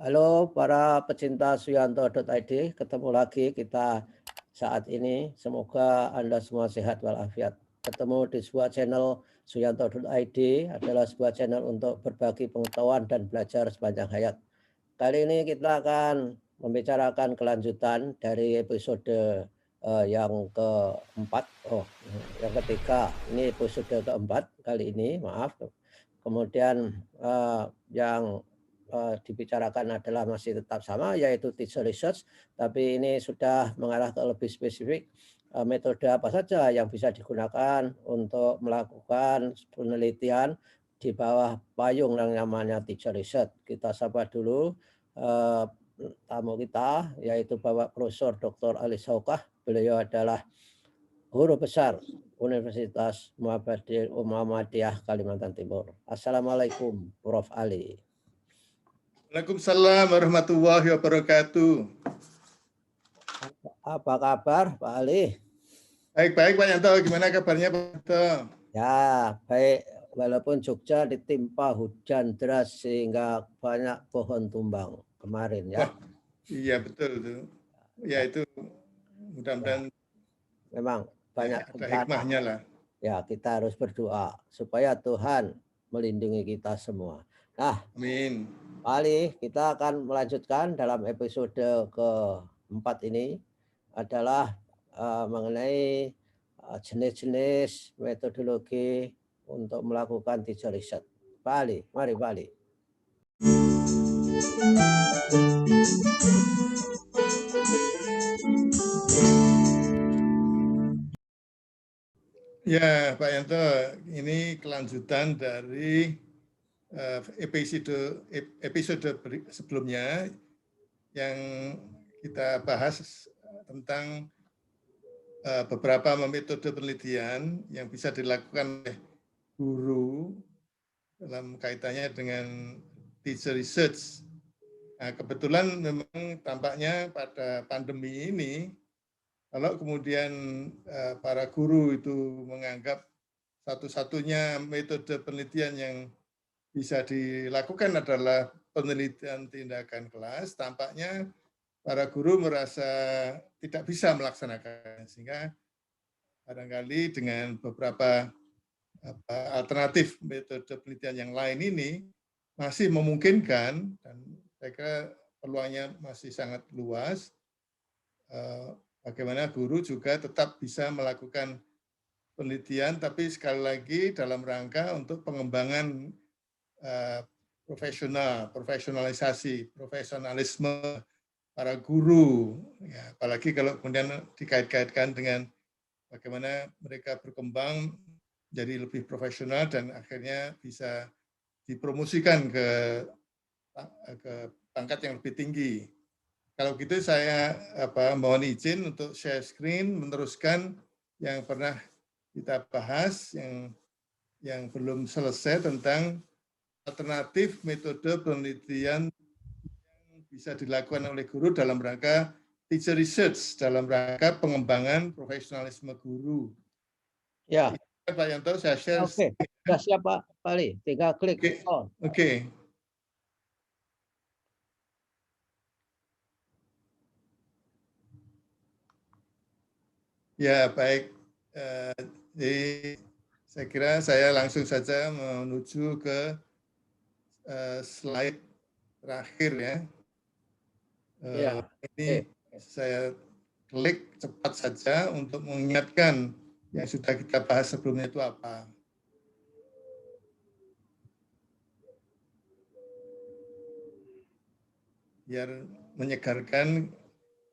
Halo para pecinta Suyanto.id, ketemu lagi kita saat ini. Semoga Anda semua sehat walafiat. Ketemu di sebuah channel Suyanto.id adalah sebuah channel untuk berbagi pengetahuan dan belajar sepanjang hayat. Kali ini kita akan membicarakan kelanjutan dari episode yang keempat. Yang ketiga. Ini episode keempat kali ini, maaf. Kemudian yang dibicarakan adalah masih tetap sama, yaitu teacher research, tapi ini sudah mengarah ke lebih spesifik. Metode apa saja yang bisa digunakan untuk melakukan penelitian di bawah payung yang namanya teacher research. Kita sapa dulu tamu kita, yaitu Bapak Profesor Dr. Ali Saukah. Beliau adalah guru besar Universitas Muhammadiyah Kalimantan Timur. Assalamualaikum, Prof. Ali. Waalaikumsalam warahmatullahi wabarakatuh. Apa kabar, Pak Ali? Baik-baik, Pak Yanto. Gimana kabarnya, Pak Yanto? Ya, baik. Walaupun Jogja ditimpa hujan deras sehingga banyak pohon tumbang kemarin, ya. Wah, iya betul tuh. Ya itu mudah-mudahan memang banyak ada hikmahnya lah. Ya, kita harus berdoa supaya Tuhan melindungi kita semua. Nah, amin. Pak Ali, kita akan melanjutkan dalam episode keempat ini adalah mengenai jenis-jenis metodologi untuk melakukan teacher research. Pak Ali, mari Pak Ali. Ya, Pak Yanto, ini kelanjutan dari episode sebelumnya yang kita bahas tentang beberapa metode penelitian yang bisa dilakukan oleh guru dalam kaitannya dengan teacher research. Nah, kebetulan memang tampaknya pada pandemi ini, kalau kemudian para guru itu menganggap satu-satunya metode penelitian yang bisa dilakukan adalah penelitian tindakan kelas, tampaknya para guru merasa tidak bisa melaksanakan, sehingga barangkali dengan beberapa alternatif metode penelitian yang lain ini masih memungkinkan, dan saya kira peluangnya masih sangat luas, bagaimana guru juga tetap bisa melakukan penelitian, tapi sekali lagi dalam rangka untuk pengembangan profesionalisasi, profesionalisme para guru, ya, apalagi kalau kemudian dikait-kaitkan dengan bagaimana mereka berkembang jadi lebih profesional dan akhirnya bisa dipromosikan ke pangkat yang lebih tinggi. Kalau gitu saya mohon izin untuk share screen, meneruskan yang pernah kita bahas, yang belum selesai tentang alternatif metode penelitian yang bisa dilakukan oleh guru dalam rangka teacher research, dalam rangka pengembangan profesionalisme guru. Ya. Pak Yanto, saya share. Oke, sudah siap Pak Ali, tinggal klik. Oke. Ya, baik. Jadi saya kira saya langsung saja menuju ke slide terakhir ya. Ini saya klik cepat saja untuk mengingatkan yang sudah kita bahas sebelumnya itu apa. Biar menyegarkan,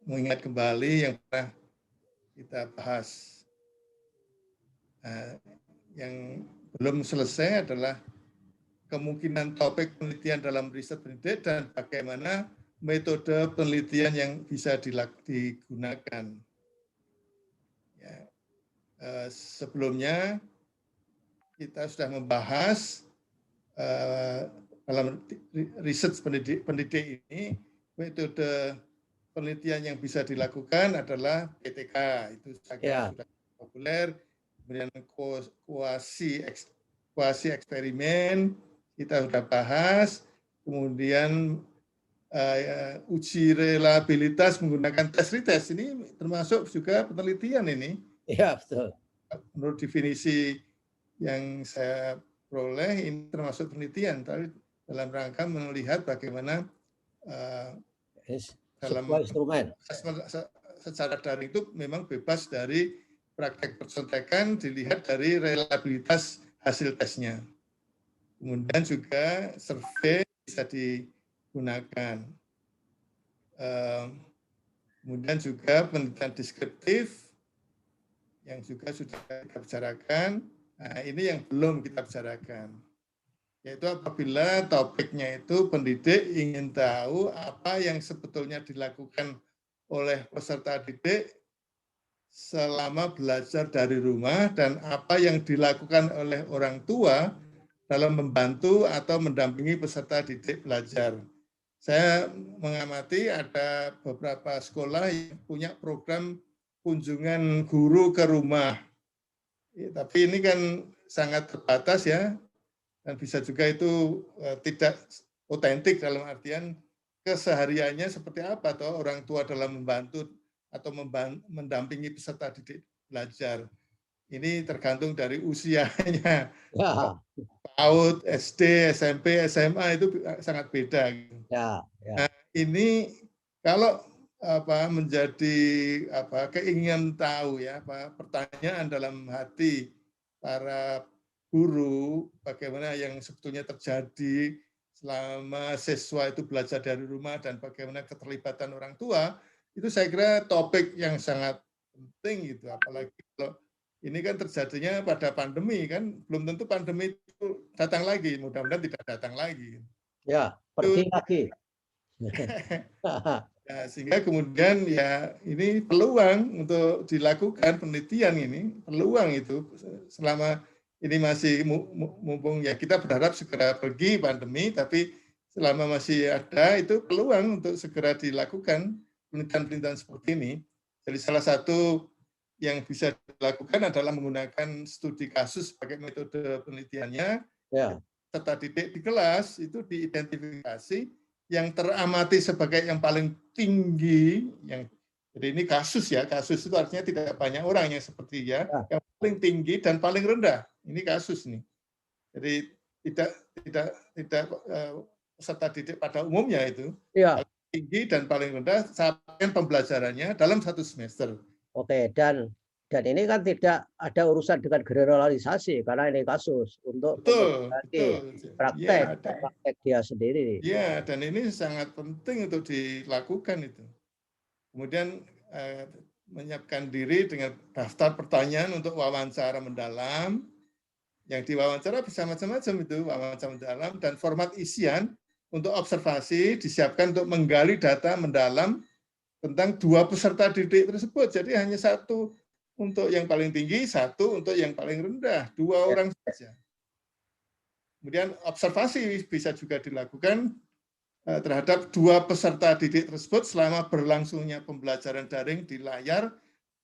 mengingat kembali yang pernah kita bahas. Nah, yang belum selesai adalah kemungkinan topik penelitian dalam riset pendidik dan bagaimana metode penelitian yang bisa digunakan. Ya. Sebelumnya kita sudah membahas dalam riset pendidik ini, metode penelitian yang bisa dilakukan adalah PTK, itu sudah populer. Kemudian kuasi eksperimen kita sudah bahas, kemudian uji reliabilitas menggunakan tes retest ini termasuk juga penelitian ini. Iya, betul. Menurut definisi yang saya peroleh ini termasuk penelitian, tapi dalam rangka melihat bagaimana dalam sebuah instrumen secara daring itu memang bebas dari praktek percontekan, dilihat dari reliabilitas hasil tesnya. Kemudian juga survei bisa digunakan. Kemudian juga penelitian deskriptif yang juga sudah kita bicarakan. Nah, ini yang belum kita bicarakan. Yaitu apabila topiknya itu pendidik ingin tahu apa yang sebetulnya dilakukan oleh peserta didik selama belajar dari rumah dan apa yang dilakukan oleh orang tua dalam membantu atau mendampingi peserta didik belajar. Saya mengamati ada beberapa sekolah yang punya program kunjungan guru ke rumah. Ya, tapi ini kan sangat terbatas ya, dan bisa juga itu tidak otentik dalam artian kesehariannya seperti apa atau orang tua dalam membantu atau mendampingi peserta didik belajar. Ini tergantung dari usianya. ya. PAUD, SD, SMP, SMA itu sangat beda. Ya, ya. Nah, ini kalau menjadi keinginan tahu ya, pertanyaan dalam hati para guru bagaimana yang sebetulnya terjadi selama siswa itu belajar dari rumah dan bagaimana keterlibatan orang tua, itu saya kira topik yang sangat penting gitu, apalagi kalau ini kan terjadinya pada pandemi kan, belum tentu pandemi itu datang lagi, mudah-mudahan tidak datang lagi. Ya, pergi lagi. Ya, sehingga kemudian ya ini peluang untuk dilakukan penelitian ini, peluang itu selama ini masih mumpung ya kita berharap segera pergi pandemi, tapi selama masih ada itu peluang untuk segera dilakukan penelitian-penelitian seperti ini. Jadi salah satu yang bisa dilakukan adalah menggunakan studi kasus sebagai metode penelitiannya. Ya. Peserta didik di kelas itu diidentifikasi yang teramati sebagai yang paling tinggi, jadi ini kasus ya, kasus itu artinya tidak banyak orang yang seperti ya, yang paling tinggi dan paling rendah, ini kasus nih. Jadi tidak peserta didik pada umumnya itu Ya. paling tinggi dan paling rendah capaian pembelajarannya dalam 1 semester. Oke, dan ini kan tidak ada urusan dengan generalisasi karena ini kasus untuk praktek dia sendiri. Iya, dan ini sangat penting untuk dilakukan itu. Kemudian menyiapkan diri dengan daftar pertanyaan untuk wawancara mendalam. Yang diwawancara bisa macam-macam itu, wawancara mendalam, dan format isian untuk observasi disiapkan untuk menggali data mendalam tentang 2 peserta didik tersebut. Jadi hanya 1 untuk yang paling tinggi, 1 untuk yang paling rendah, 2 orang saja. Kemudian observasi bisa juga dilakukan terhadap 2 peserta didik tersebut selama berlangsungnya pembelajaran daring di layar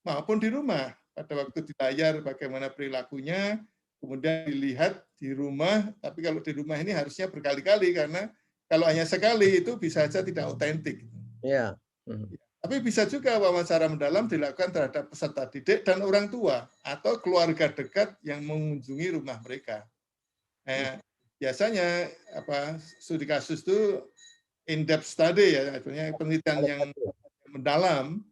maupun di rumah. Pada waktu di layar bagaimana perilakunya, kemudian dilihat di rumah, tapi kalau di rumah ini harusnya berkali-kali karena kalau hanya sekali itu bisa saja tidak otentik. Ya. Tapi bisa juga wawancara mendalam dilakukan terhadap peserta didik dan orang tua atau keluarga dekat yang mengunjungi rumah mereka. Biasanya studi kasus itu in-depth study ya, artinya penelitian yang mendalam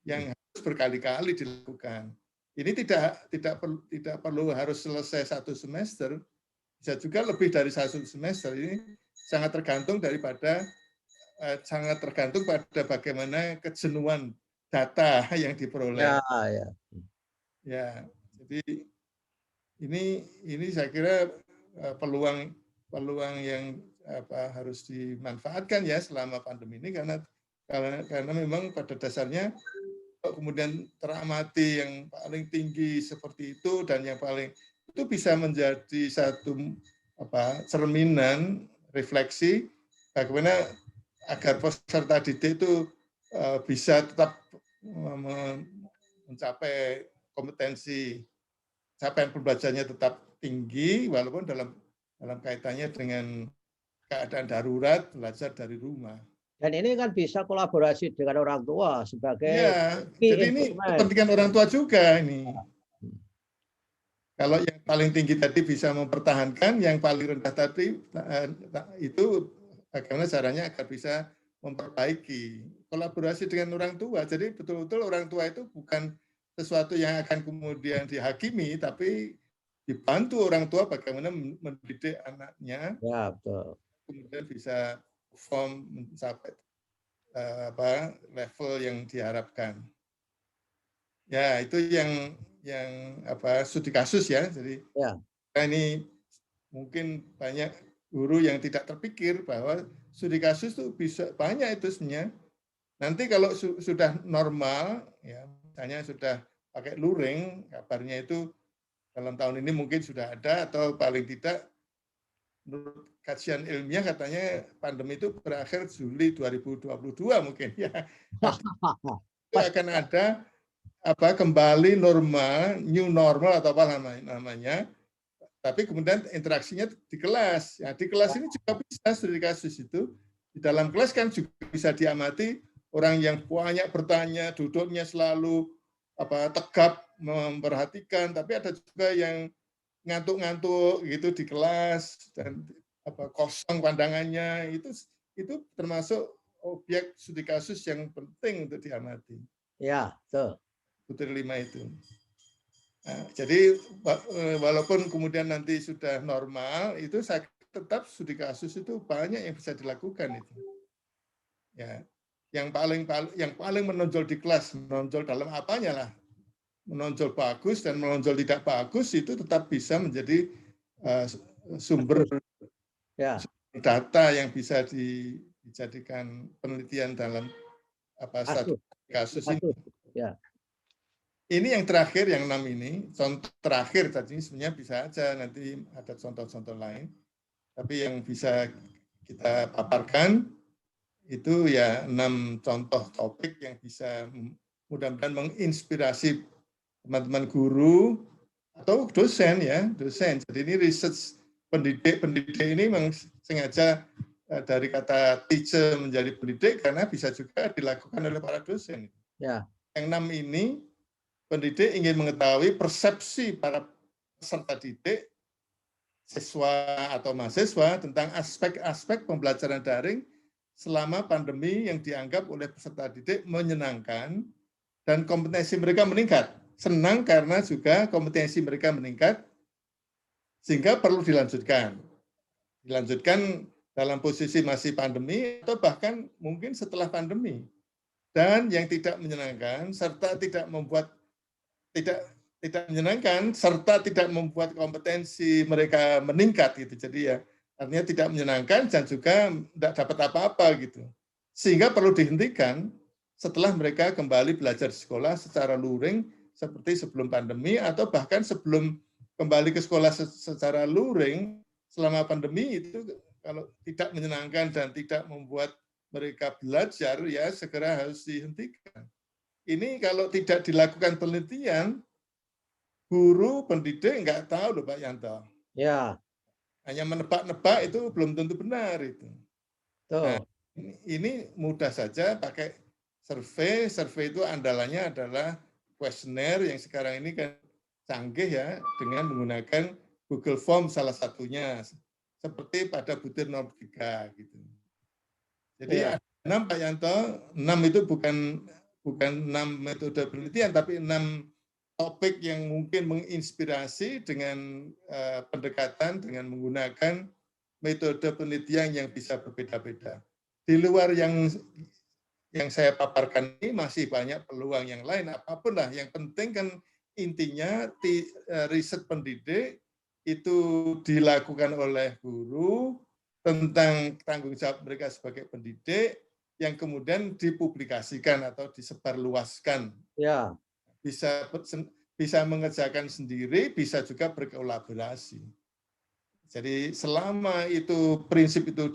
yang harus berkali-kali dilakukan. Ini tidak perlu harus selesai 1 semester, bisa juga lebih dari 1 semester. Ini sangat tergantung pada bagaimana kejenuhan data yang diperoleh. Ya, jadi ini saya kira peluang yang harus dimanfaatkan ya selama pandemi ini karena memang pada dasarnya kemudian teramati yang paling tinggi seperti itu dan yang paling itu bisa menjadi satu cerminan refleksi bagaimana agar peserta didik itu bisa tetap mencapai kompetensi capaian pembelajarannya tetap tinggi walaupun dalam kaitannya dengan keadaan darurat belajar dari rumah. Dan ini kan bisa kolaborasi dengan orang tua sebagai Ya, jadi ini instrumen. kepentingan orang tua juga ini. Kalau yang paling tinggi tadi bisa mempertahankan, yang paling rendah tadi itu bagaimana caranya agar bisa memperbaiki. Kolaborasi dengan orang tua. Jadi betul-betul orang tua itu bukan sesuatu yang akan kemudian dihakimi, tapi dibantu orang tua bagaimana mendidik anaknya. Ya, betul. Kemudian bisa perform mencapai level yang diharapkan. Ya, itu yang studi kasus ya. Jadi Ya. ini mungkin banyak guru yang tidak terpikir bahwa studi kasus itu bisa banyak itu sebenarnya. Nanti kalau sudah normal, ya misalnya sudah pakai luring, kabarnya itu dalam tahun ini mungkin sudah ada atau paling tidak menurut kajian ilmiah katanya pandemi itu berakhir Juli 2022 mungkin ya. Itu akan ada kembali normal, new normal atau apa namanya. Tapi kemudian interaksinya di kelas. Ya, di kelas ini juga bisa studi kasus itu. Di dalam kelas kan juga bisa diamati orang yang banyak bertanya, duduknya selalu tegap memperhatikan, tapi ada juga yang ngantuk-ngantuk gitu di kelas dan kosong pandangannya, itu termasuk objek studi kasus yang penting untuk diamati. Ya, betul. Butir 5 itu. Nah, jadi walaupun kemudian nanti sudah normal, itu saya tetap studi kasus itu banyak yang bisa dilakukan itu. Ya, yang paling menonjol di kelas, menonjol dalam apanya lah, menonjol bagus dan menonjol tidak bagus itu tetap bisa menjadi sumber data yang bisa dijadikan penelitian dalam studi kasus ini. Ya. Ini yang terakhir, yang 6 ini, contoh terakhir tadi sebenarnya bisa aja nanti ada contoh-contoh lain. Tapi yang bisa kita paparkan itu ya 6 contoh topik yang bisa mudah-mudahan menginspirasi teman-teman guru atau dosen ya, dosen. Jadi ini research pendidik ini memang sengaja dari kata teacher menjadi pendidik karena bisa juga dilakukan oleh para dosen. Ya. Yang 6 ini pendidik ingin mengetahui persepsi para peserta didik, siswa atau mahasiswa tentang aspek-aspek pembelajaran daring selama pandemi yang dianggap oleh peserta didik menyenangkan dan kompetensi mereka meningkat. Senang karena juga kompetensi mereka meningkat sehingga perlu dilanjutkan. Dilanjutkan dalam posisi masih pandemi atau bahkan mungkin setelah pandemi. Dan yang tidak menyenangkan serta tidak menyenangkan serta tidak membuat kompetensi mereka meningkat gitu. Jadi ya artinya tidak menyenangkan dan juga tidak dapat apa-apa gitu. Sehingga perlu dihentikan setelah mereka kembali belajar di sekolah secara luring seperti sebelum pandemi atau bahkan sebelum kembali ke sekolah secara luring selama pandemi itu kalau tidak menyenangkan dan tidak membuat mereka belajar ya segera harus dihentikan. Ini kalau tidak dilakukan penelitian, guru pendidik nggak tahu loh Pak Yanto. Ya. Hanya menebak-nebak itu belum tentu benar itu. Tuh. Nah, ini mudah saja pakai survei. Survei itu andalannya adalah kuesioner yang sekarang ini kan canggih ya dengan menggunakan Google Form salah satunya. Seperti pada butir 03 gitu. Jadi ya. Ada 6 Pak Yanto, 6 itu bukan 6 metode penelitian, tapi 6 topik yang mungkin menginspirasi dengan pendekatan, dengan menggunakan metode penelitian yang bisa berbeda-beda. Di luar yang saya paparkan ini masih banyak peluang yang lain, apapun lah. Yang penting kan intinya riset pendidik itu dilakukan oleh guru tentang tanggung jawab mereka sebagai pendidik yang kemudian dipublikasikan atau disebarluaskan. Ya. Bisa mengerjakan sendiri, bisa juga berkolaborasi. Jadi selama itu prinsip itu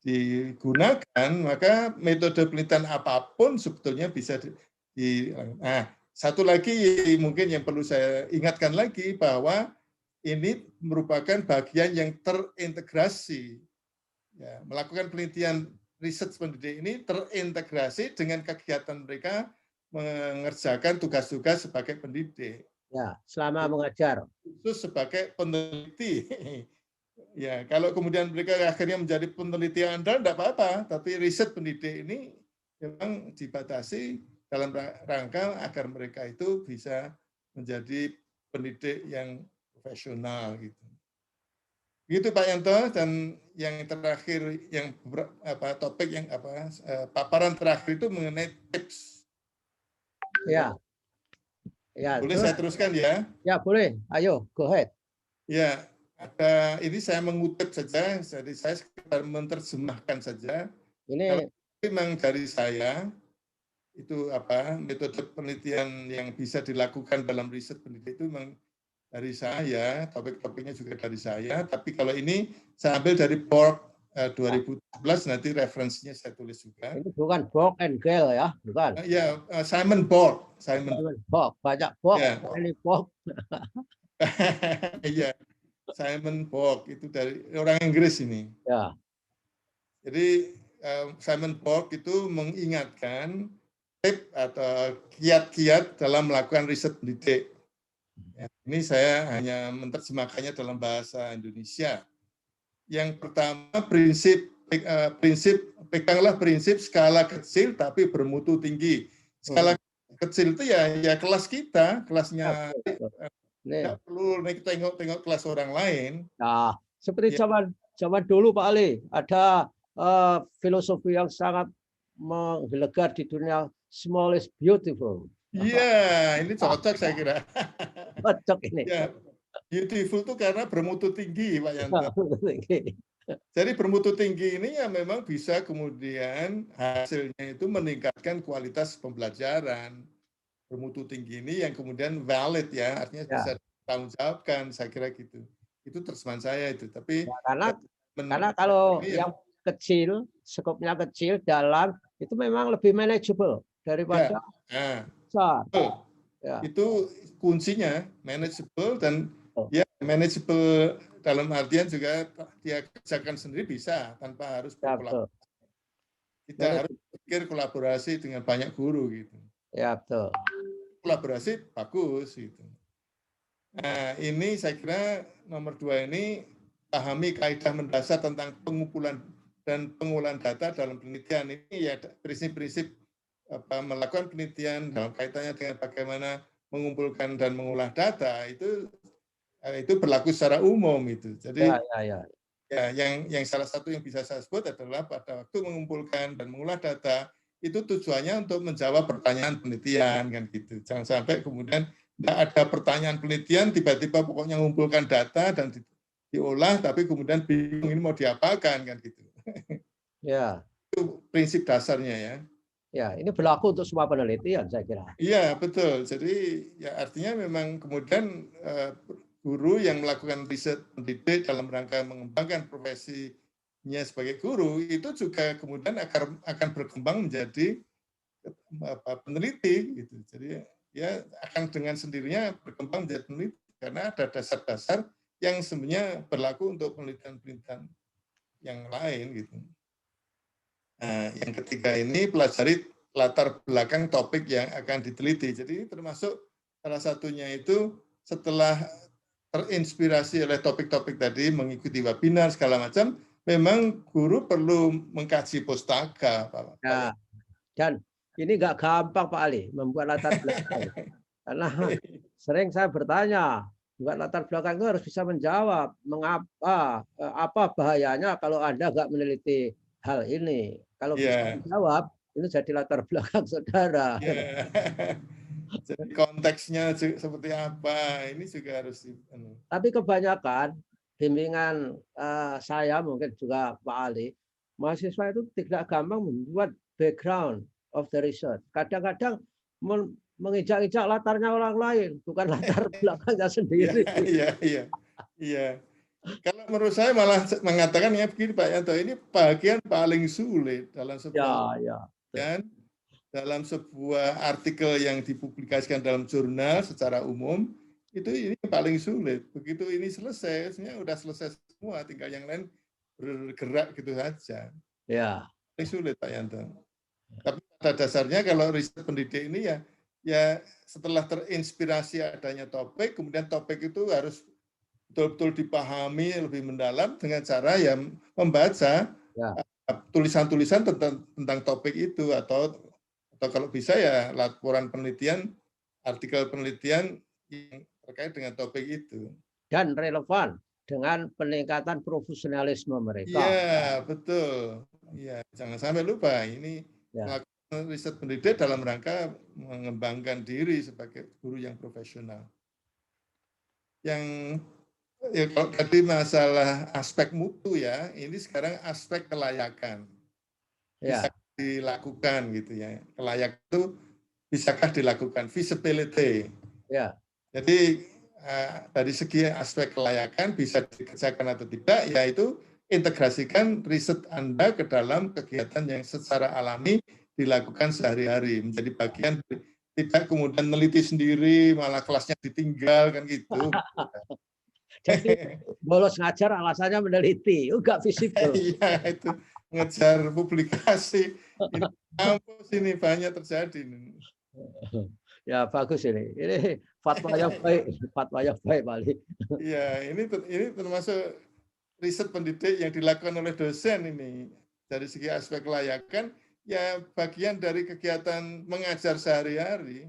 digunakan, maka metode penelitian apapun sebetulnya bisa Nah, satu lagi mungkin yang perlu saya ingatkan lagi bahwa ini merupakan bagian yang terintegrasi. Ya, melakukan penelitian riset pendidik ini terintegrasi dengan kegiatan mereka mengerjakan tugas-tugas sebagai pendidik. Ya, selama mengajar. Khusus sebagai peneliti. Ya, kalau kemudian mereka akhirnya menjadi peneliti andal, tidak apa-apa. Tapi riset pendidik ini memang dibatasi dalam rangka agar mereka itu bisa menjadi pendidik yang profesional gitu. Gitu Pak Yanto, dan yang terakhir yang topik yang paparan terakhir itu mengenai tips. Ya. Ya, Boleh saya teruskan ya? Ya, boleh. Ayo, go ahead. Ya, ini saya mengutip saja, jadi saya sekedar menerjemahkan saja. Ini kalau memang dari saya itu metode penelitian yang bisa dilakukan dalam riset pendidik itu memang dari saya, topik-topiknya juga dari saya, tapi kalau ini saya ambil dari Borg 2017, nanti referensinya saya tulis juga. Ini bukan Borg and Gale ya, bukan. Ya, Simon Borg. Borg, banyak Borg, Ya. ini Borg. Iya, Simon Borg itu dari orang Inggris ini. Ya. Jadi Simon Borg itu mengingatkan tip atau kiat-kiat dalam melakukan riset pendidik. Ya, ini saya hanya menerjemahkannya dalam bahasa Indonesia. Yang pertama peganglah prinsip skala kecil tapi bermutu tinggi. Skala kecil itu ya kelas kita, kelasnya tidak perlu tengok kelas orang lain. Nah, seperti zaman dulu Pak Ali, ada filosofi yang sangat menggelegar di dunia, small is beautiful. Iya, ini cocok saya kira. Cocok ini. Ya, beautiful itu karena bermutu tinggi, Pak Yanto. Jadi bermutu tinggi ini ya memang bisa kemudian hasilnya itu meningkatkan kualitas pembelajaran. Bermutu tinggi ini yang kemudian valid ya, artinya bisa ditanggungjawabkan, saya kira gitu. Itu terjemahan saya itu. Tapi ya, karena kalau yang kecil, skopnya kecil, dalam, itu memang lebih manageable daripada besar. Ya. Itu kuncinya, manageable, dan ya manageable dalam artian juga dia kerjakan sendiri bisa tanpa harus berkolaborasi. Kita harus berpikir kolaborasi dengan banyak guru gitu. Ya, betul. Kolaborasi bagus gitu. Nah, ini saya kira nomor 2 ini pahami kaidah mendasar tentang pengumpulan dan pengolahan data dalam penelitian. Ini ya prinsip-prinsip melakukan penelitian dalam kaitannya dengan bagaimana mengumpulkan dan mengolah data itu berlaku secara umum itu. Jadi ya yang salah satu yang bisa saya sebut adalah pada waktu mengumpulkan dan mengolah data itu tujuannya untuk menjawab pertanyaan penelitian kan gitu. Jangan sampai kemudian tidak ada pertanyaan penelitian tiba-tiba pokoknya mengumpulkan data dan diolah tapi kemudian bingung ini mau diapakan kan gitu. Ya. Itu prinsip dasarnya ya. Ya, ini berlaku untuk semua penelitian saya kira. Iya, betul. Jadi ya artinya memang kemudian guru yang melakukan riset pendidik dalam rangka mengembangkan profesinya sebagai guru itu juga kemudian akan berkembang menjadi peneliti gitu. Jadi ya akan dengan sendirinya berkembang menjadi peneliti karena ada dasar-dasar yang sebenarnya berlaku untuk penelitian-penelitian yang lain gitu. Nah, yang ketiga ini pelajari latar belakang topik yang akan diteliti. Jadi termasuk salah satunya itu setelah terinspirasi oleh topik-topik tadi, mengikuti webinar segala macam, memang guru perlu mengkaji pustaka. Ya, dan ini nggak gampang Pak Ali membuat latar belakang. Karena sering saya bertanya, buat latar belakang itu harus bisa menjawab mengapa, apa bahayanya kalau Anda nggak meneliti hal ini. Kalau bisa menjawab, itu jadi latar belakang saudara. Jadi konteksnya seperti apa, ini juga harus. Tapi kebanyakan bimbingan saya mungkin juga Pak Ali, mahasiswa itu tidak gampang membuat background of the research. Kadang-kadang menginjak-injak latarnya orang lain, bukan latar belakangnya sendiri. Iya. Kalau menurut saya malah mengatakan ya begini Pak Yanto, ini bagian paling sulit dalam sebuah dalam sebuah artikel yang dipublikasikan dalam jurnal secara umum, itu ini paling sulit. Begitu ini selesai, sebenarnya udah selesai semua, tinggal yang lain bergerak gitu saja. Ya. sulit Pak Yanto. Tapi pada dasarnya kalau riset pendidik ini ya setelah terinspirasi adanya topik, kemudian topik itu harus betul-betul dipahami lebih mendalam dengan cara yang membaca tulisan-tulisan tentang topik itu atau kalau bisa ya laporan penelitian, artikel penelitian yang terkait dengan topik itu. Dan relevan dengan peningkatan profesionalisme mereka. Iya, betul. Iya, jangan sampai lupa ini melakukan riset pendidik dalam rangka mengembangkan diri sebagai guru yang profesional. Yang ya kalau tadi masalah aspek mutu ya, ini sekarang aspek kelayakan. Bisa dilakukan gitu ya. Kelayak itu bisakah dilakukan, visibility. Ya. Jadi dari segi aspek kelayakan bisa dikerjakan atau tidak, yaitu integrasikan riset Anda ke dalam kegiatan yang secara alami dilakukan sehari-hari, menjadi bagian, tidak kemudian meneliti sendiri, malah kelasnya ditinggal kan gitu. Jadi bolos ngajar alasannya meneliti, enggak visible. Iya, itu ngejar publikasi. Ini kampus ini banyak terjadi. Ya bagus ini. Ini fatwanya baik, fatwanya baik Pak Ali. Iya, ini termasuk riset pendidik yang dilakukan oleh dosen ini. Dari segi aspek kelayakan, ya bagian dari kegiatan mengajar sehari-hari,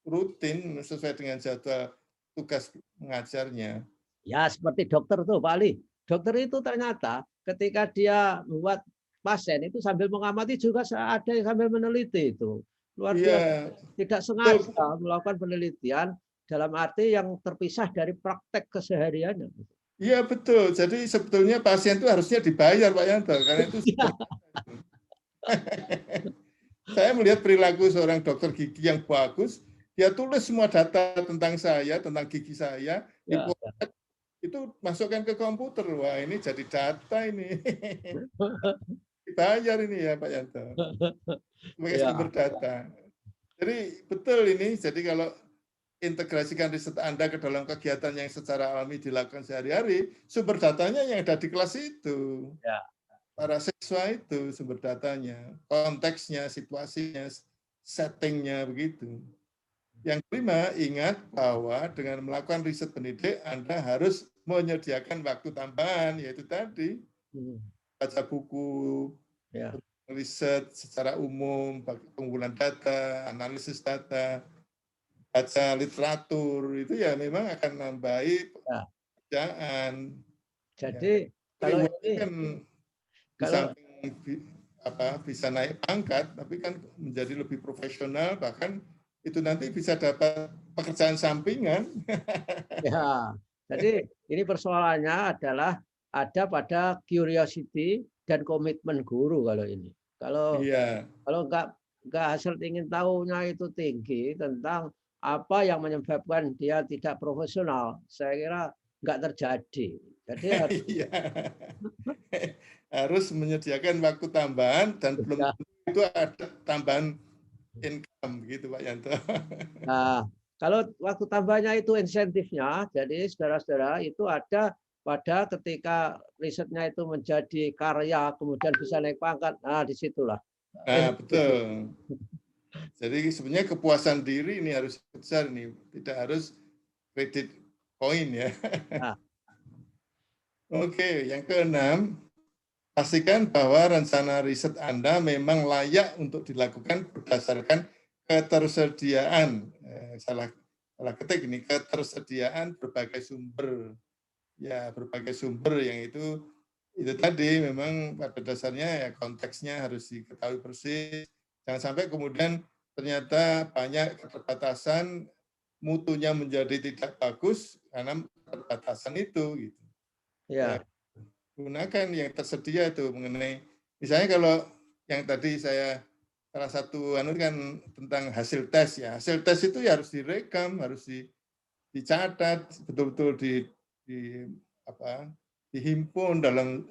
rutin sesuai dengan jadwal tugas mengajarnya. Ya seperti dokter tuh Pak Ali. Dokter itu ternyata ketika dia membuat pasien itu sambil mengamati juga ada yang sambil meneliti itu. Luar biasa. Tidak sengaja melakukan penelitian dalam arti yang terpisah dari praktek kesehariannya. Iya betul. Jadi sebetulnya pasien itu harusnya dibayar Pak Yanto karena itu. Saya melihat perilaku seorang dokter gigi yang bagus. Dia tulis semua data tentang saya, tentang gigi saya, itu masukkan ke komputer. Wah ini jadi data ini. Dibayar ini ya Pak Yanto. Sebagai sumber data. Jadi betul ini. Jadi kalau integrasikan riset Anda ke dalam kegiatan yang secara alami dilakukan sehari-hari, sumber datanya yang ada di kelas itu. Ya. Para siswa itu sumber datanya, konteksnya, situasinya, settingnya begitu. Yang kelima, ingat bahwa dengan melakukan riset pendidik, Anda harus menyediakan waktu tambahan, yaitu tadi, baca buku, riset secara umum, pengumpulan data, analisis data, baca literatur, itu ya memang akan nambahi pekerjaan. Jadi kalau ini kan bisa naik pangkat, tapi kan menjadi lebih profesional, bahkan itu nanti bisa dapat pekerjaan sampingan. Ya, jadi ini persoalannya adalah ada pada curiosity dan komitmen guru kalau ini. Kalau enggak hasil ingin tahunya itu tinggi tentang apa yang menyebabkan dia tidak profesional, saya kira enggak terjadi. Jadi harus menyediakan waktu tambahan dan belum itu ada tambahan income gitu Pak Yanto. Nah, kalau waktu tambahnya itu insentifnya, jadi saudara-saudara itu ada pada ketika risetnya itu menjadi karya, kemudian bisa naik pangkat, nah disitulah. Nah, betul. Jadi sebenarnya kepuasan diri ini harus besar nih, tidak harus kredit poin ya. Nah. Oke, yang keenam, pastikan bahwa rencana riset Anda memang layak untuk dilakukan berdasarkan ketersediaan, salah ketik ini, ketersediaan berbagai sumber. Ya, berbagai sumber yang itu tadi memang pada dasarnya ya konteksnya harus diketahui persis. Jangan sampai kemudian ternyata banyak keterbatasan, mutunya menjadi tidak bagus karena keterbatasan itu gitu. Ya, gunakan yang tersedia itu mengenai misalnya kalau yang tadi saya salah satu kan tentang hasil tes ya. Hasil tes itu ya harus direkam, harus dicatat, betul-betul dihimpun dalam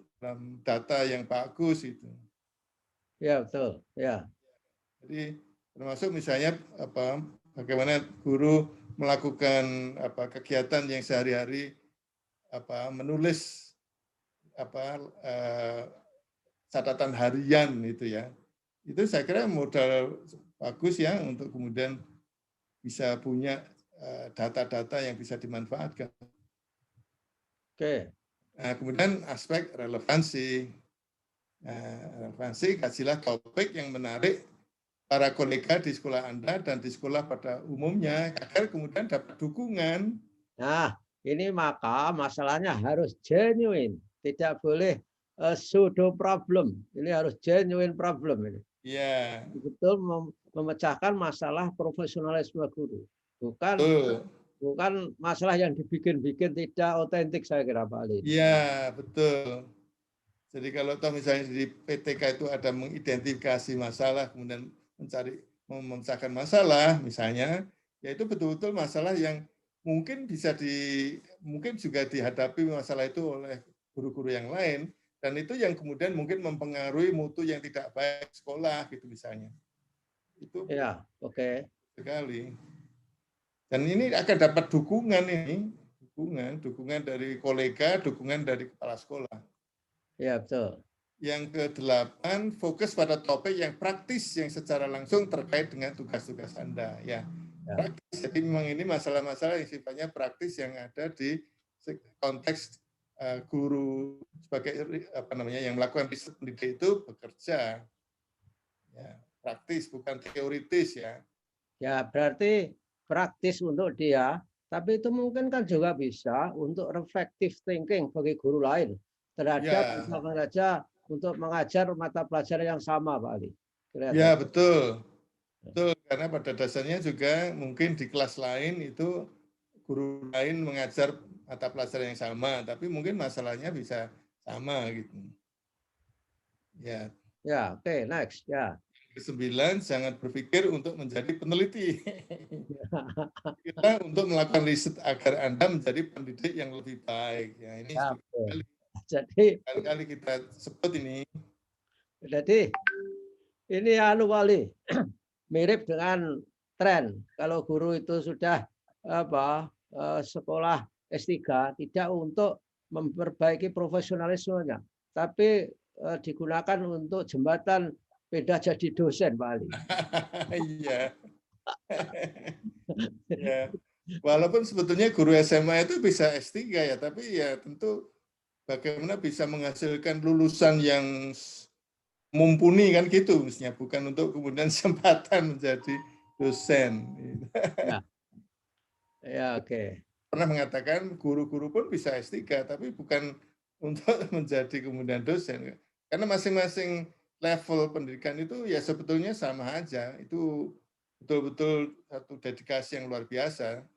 data yang bagus itu. Ya, betul. Ya. Jadi termasuk misalnya bagaimana guru melakukan kegiatan yang sehari-hari menulis catatan harian itu ya. Itu saya kira modal bagus ya untuk kemudian bisa punya data-data yang bisa dimanfaatkan. Oke. Nah, kemudian aspek relevansi. Relevansi, kajilah topik yang menarik para kolega di sekolah Anda dan di sekolah pada umumnya agar kemudian dapat dukungan. Nah, ini maka masalahnya harus genuine, tidak boleh pseudo problem. Ini harus genuine problem ini. Ya. Betul memecahkan masalah profesionalisme guru, bukan bukan masalah yang dibikin-bikin tidak otentik saya kira Pak Ali. Iya, betul. Jadi kalau toh misalnya di PTK itu ada mengidentifikasi masalah, kemudian memecahkan masalah, misalnya, ya itu betul-betul masalah yang mungkin mungkin juga dihadapi masalah itu oleh guru-guru yang lain, dan itu yang kemudian mungkin mempengaruhi mutu yang tidak baik sekolah, gitu misalnya. Itu ya, oke. Sekali. Dan ini akan dapat dukungan ini, dukungan dari kolega, dukungan dari kepala sekolah. Ya, betul. Yang ke-8, fokus pada topik yang praktis yang secara langsung terkait dengan tugas-tugas Anda. Ya, praktis. Jadi memang ini masalah-masalah yang sifatnya praktis yang ada di konteks guru sebagai yang melakukan riset pendidik itu bekerja. Ya, praktis bukan teoritis ya. Ya, berarti praktis untuk dia, tapi itu mungkin kan juga bisa untuk reflective thinking bagi guru lain terhadap misalkan saja untuk mengajar mata pelajaran yang sama, Pak Ali. Ya, betul. Betul, karena pada dasarnya juga mungkin di kelas lain itu guru lain mengajar mata pelajaran yang sama, tapi mungkin masalahnya bisa sama gitu. Ya. Ya, oke, next. Ya. Ke-9, jangan berpikir untuk menjadi peneliti. Kita untuk melakukan riset agar Anda menjadi pendidik yang lebih baik. Ya, ini Ya, jadi kali-kali kita sebut ini. Jadi ini Wali mirip dengan tren. Kalau guru itu sudah sekolah S3 tidak untuk memperbaiki profesionalismenya, tapi digunakan untuk jembatan beda jadi dosen, Pak Ali. Iya. Ya. Walaupun sebetulnya guru SMA itu bisa S3 ya, tapi ya tentu bagaimana bisa menghasilkan lulusan yang mumpuni kan gitu mestinya, bukan untuk kemudian kesempatan menjadi dosen. Ya, ya oke. Pernah mengatakan guru-guru pun bisa S3, tapi bukan untuk menjadi kemudian dosen. Karena masing-masing level pendidikan itu ya sebetulnya sama aja. Itu betul-betul satu dedikasi yang luar biasa.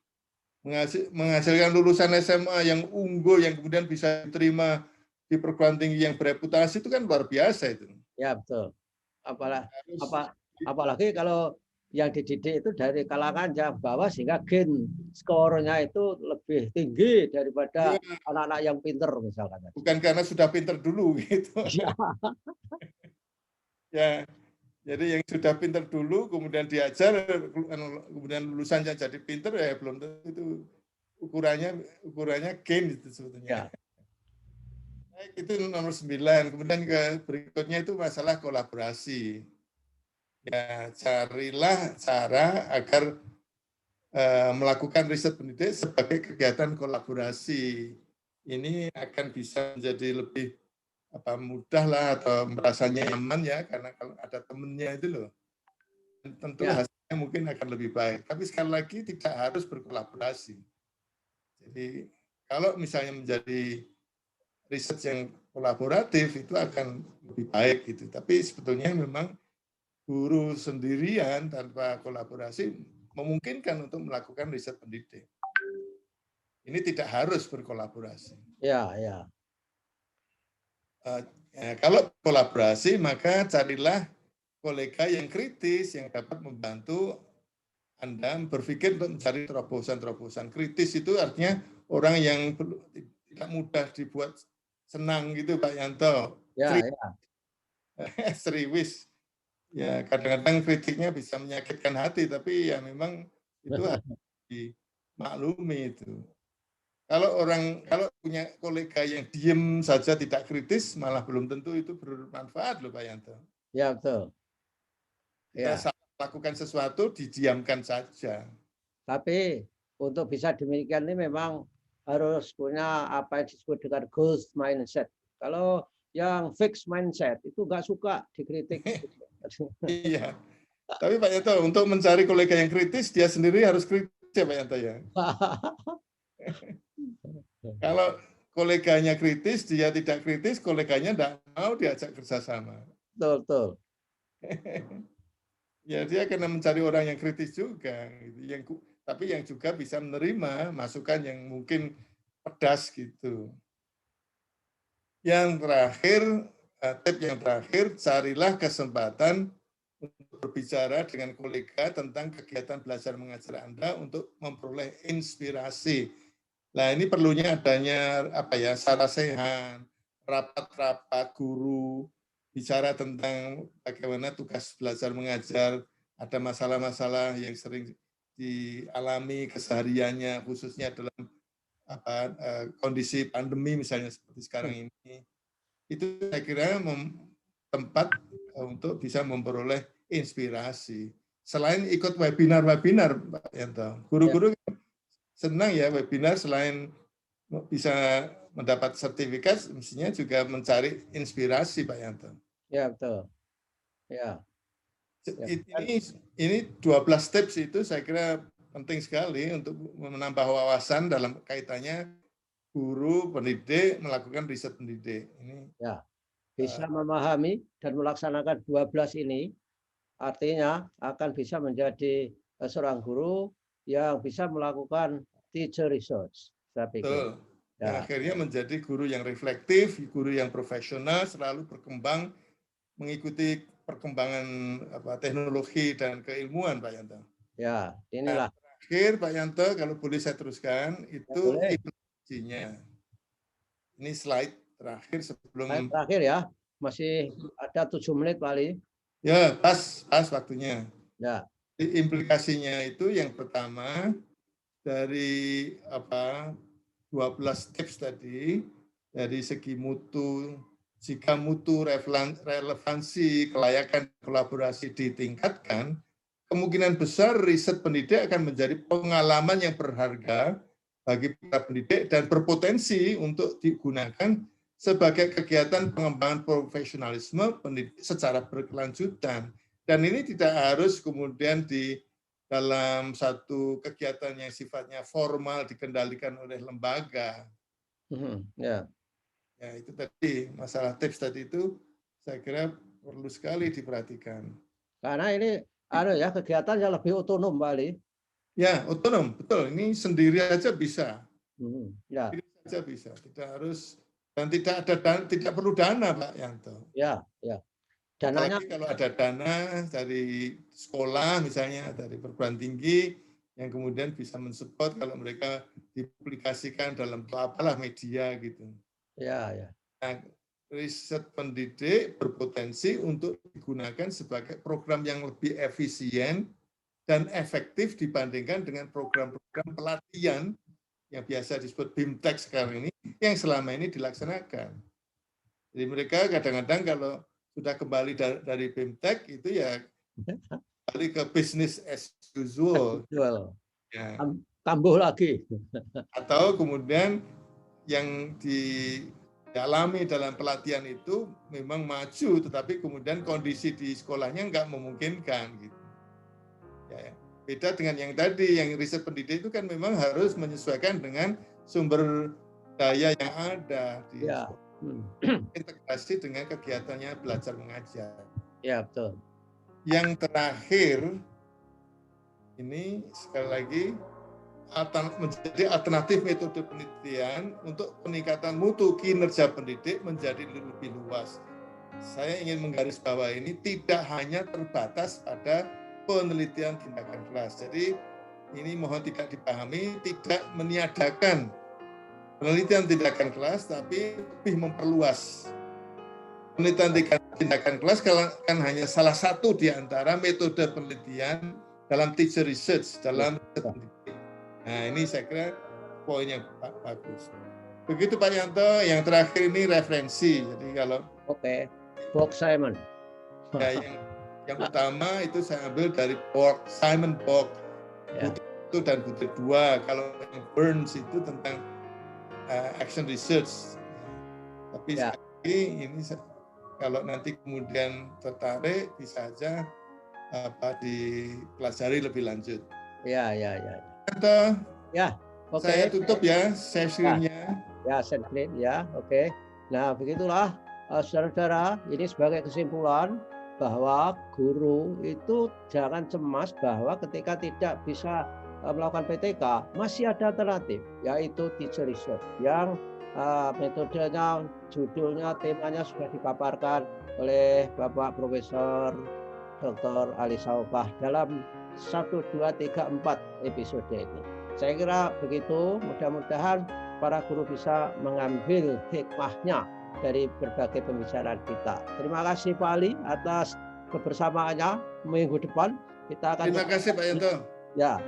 Menghasilkan lulusan SMA yang unggul, yang kemudian bisa diterima di perguruan tinggi yang bereputasi itu kan luar biasa itu. Ya, betul. Apalagi kalau yang dididik itu dari kalangan yang bawah sehingga gain skornya itu lebih tinggi daripada anak-anak yang pinter misalkan. Bukan karena sudah pinter dulu gitu. Ya. Ya, jadi yang sudah pinter dulu kemudian diajar, kemudian lulusannya jadi pinter ya belum tentu itu ukurannya gain itu sebetulnya. Ya. Itu nomor 9. Kemudian berikutnya itu masalah kolaborasi. Ya, carilah cara agar melakukan riset pendidik sebagai kegiatan kolaborasi. Ini akan bisa menjadi lebih mudah lah atau merasanya nyaman ya, karena kalau ada temennya itu loh. Tentu hasilnya mungkin akan lebih baik. Tapi sekali lagi tidak harus berkolaborasi. Jadi kalau misalnya menjadi riset yang kolaboratif itu akan lebih baik gitu. Tapi sebetulnya memang guru sendirian tanpa kolaborasi memungkinkan untuk melakukan riset pendidik. Ini tidak harus berkolaborasi. Ya, ya. Kalau kolaborasi maka carilah kolega yang kritis yang dapat membantu Anda berpikir untuk mencari terobosan-terobosan. Kritis itu artinya orang yang tidak mudah dibuat senang gitu Pak Yanto. Ya, ya. Serius. Ya, kadang-kadang kritiknya bisa menyakitkan hati, tapi ya memang itu harus dimaklumi itu. kalau punya kolega yang diem saja tidak kritis, malah belum tentu itu bermanfaat loh Pak Yanto. Ya, betul. Kita Ya. lakukan sesuatu, didiamkan saja. Tapi untuk bisa demikian ini memang harus punya apa yang disebut dengan growth mindset. Kalau yang fixed mindset itu nggak suka dikritik. Iya. Tapi Pak Yanto, untuk mencari kolega yang kritis, dia sendiri harus kritis ya Pak Yanto ya. Kalau koleganya kritis, dia tidak kritis, koleganya tidak mau diajak kerjasama. Betul, betul. Ya dia akan mencari orang yang kritis juga, gitu. Tapi yang juga bisa menerima masukan yang mungkin pedas gitu. Yang terakhir, tip yang terakhir, carilah kesempatan untuk berbicara dengan kolega tentang kegiatan belajar mengajar Anda untuk memperoleh inspirasi. Nah ini perlunya adanya sarasehan, rapat-rapat guru, bicara tentang bagaimana tugas belajar mengajar, ada masalah-masalah yang sering dialami kesehariannya, khususnya dalam kondisi pandemi misalnya seperti sekarang ini. Itu saya kira tempat untuk bisa memperoleh inspirasi. Selain ikut webinar-webinar, Pak Yanto, guru-guru senang ya webinar, selain bisa mendapat sertifikat, mestinya juga mencari inspirasi, Pak Yanto. Ya, betul. Ya. Ini 12 tips itu saya kira penting sekali untuk menambah wawasan dalam kaitannya guru pendidik melakukan riset pendidik. Ini ya. Bisa memahami dan melaksanakan 12 ini artinya akan bisa menjadi seorang guru yang bisa melakukan teacher research. Saya pikir. Betul. Yang akhirnya menjadi guru yang reflektif, guru yang profesional, selalu berkembang mengikuti perkembangan teknologi dan keilmuan, Pak Yanto. Ya, inilah. Terakhir, Pak Yanto, kalau boleh saya teruskan, itu implementasinya. Ini slide terakhir sebelum. Slide terakhir ya, masih ada 7 menit kali. Ya, pas waktunya. Ya. Implikasinya itu yang pertama dari 12 tips tadi, dari segi mutu, jika mutu relevansi kelayakan kolaborasi ditingkatkan, kemungkinan besar riset pendidik akan menjadi pengalaman yang berharga bagi para pendidik dan berpotensi untuk digunakan sebagai kegiatan pengembangan profesionalisme pendidik secara berkelanjutan. Dan ini tidak harus kemudian di dalam satu kegiatan yang sifatnya formal dikendalikan oleh lembaga. Ya. Ya, itu tadi masalah tips tadi itu saya kira perlu sekali diperhatikan. Karena ini kegiatan yang lebih otonom, Pak Ali. Ya, otonom, betul. Ini sendiri aja bisa. Ya. Sendiri saja bisa. Tidak harus dan tidak perlu dana, Pak Yanto. Ya, ya. Dananya, apalagi kalau ada dana dari sekolah misalnya, dari perguruan tinggi yang kemudian bisa mensupport kalau mereka dipublikasikan dalam apalah media gitu. Ya, ya. Nah, riset pendidik berpotensi untuk digunakan sebagai program yang lebih efisien dan efektif dibandingkan dengan program-program pelatihan yang biasa disebut BIMTEK sekarang ini yang selama ini dilaksanakan. Jadi mereka kadang-kadang kalau sudah kembali dari BIMTEK itu ya kembali ke bisnis as usual. Ya. Kambuh lagi. Atau kemudian yang dialami dalam pelatihan itu memang maju, tetapi kemudian kondisi di sekolahnya nggak memungkinkan. Gitu. Ya, beda dengan yang tadi, yang riset pendidik itu kan memang harus menyesuaikan dengan sumber daya yang ada di sekolah. Integrasi dengan kegiatannya belajar mengajar. Ya, betul. Yang terakhir, ini sekali lagi menjadi alternatif metode penelitian untuk peningkatan mutu kinerja pendidik menjadi lebih luas. Saya ingin menggarisbawahi ini tidak hanya terbatas pada penelitian tindakan kelas. Jadi ini mohon tidak dipahami, tidak meniadakan penelitian tindakan kelas, tapi lebih memperluas. Penelitian tindakan kelas kan hanya salah satu di antara metode penelitian dalam teacher research, dalam riset pendidik. Nah ini saya kira poin yang bagus. Begitu Pak Yanto, yang terakhir ini referensi. Jadi kalau Book Simon. Ya, yang utama itu saya ambil dari Simon Borg, Butir 1 dan Butir 2. Kalau yang Burns itu tentang action research. Tapi ini kalau nanti kemudian tertarik bisa saja dipelajari lebih lanjut. Ya. Saya tutup ya share screen-nya. Ya, share screen ya. Oke. Nah, begitulah saudara-saudara, ini sebagai kesimpulan bahwa guru itu jangan cemas bahwa ketika tidak bisa melakukan PTK masih ada alternatif, yaitu teacher research yang metodenya, judulnya, temanya sudah dipaparkan oleh Bapak Profesor Dr. Ali Saubah dalam 1, 2, 3, 4 episode ini. Saya kira begitu, mudah-mudahan para guru bisa mengambil hikmahnya dari berbagai pembicaraan kita. Terima kasih Pak Ali atas kebersamaannya. Minggu depan kita akan... Terima kasih Pak Yanto. Ya,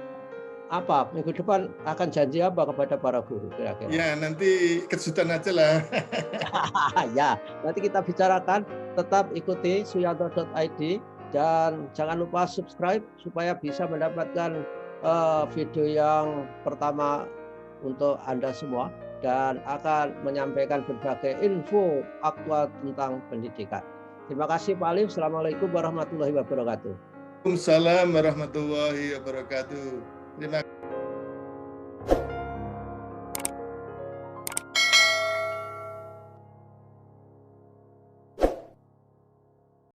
apa minggu depan akan janji apa kepada para guru kira-kira? Ya, nanti kejutan aja lah. Ya, nanti kita bicarakan. Tetap ikuti suyanto.id dan jangan lupa subscribe supaya bisa mendapatkan video yang pertama untuk Anda semua dan akan menyampaikan berbagai info aktual tentang pendidikan. Terima kasih Pak Ali. Assalamualaikum warahmatullahi wabarakatuh. Waalaikumsalam warahmatullahi wabarakatuh. Terima kasih.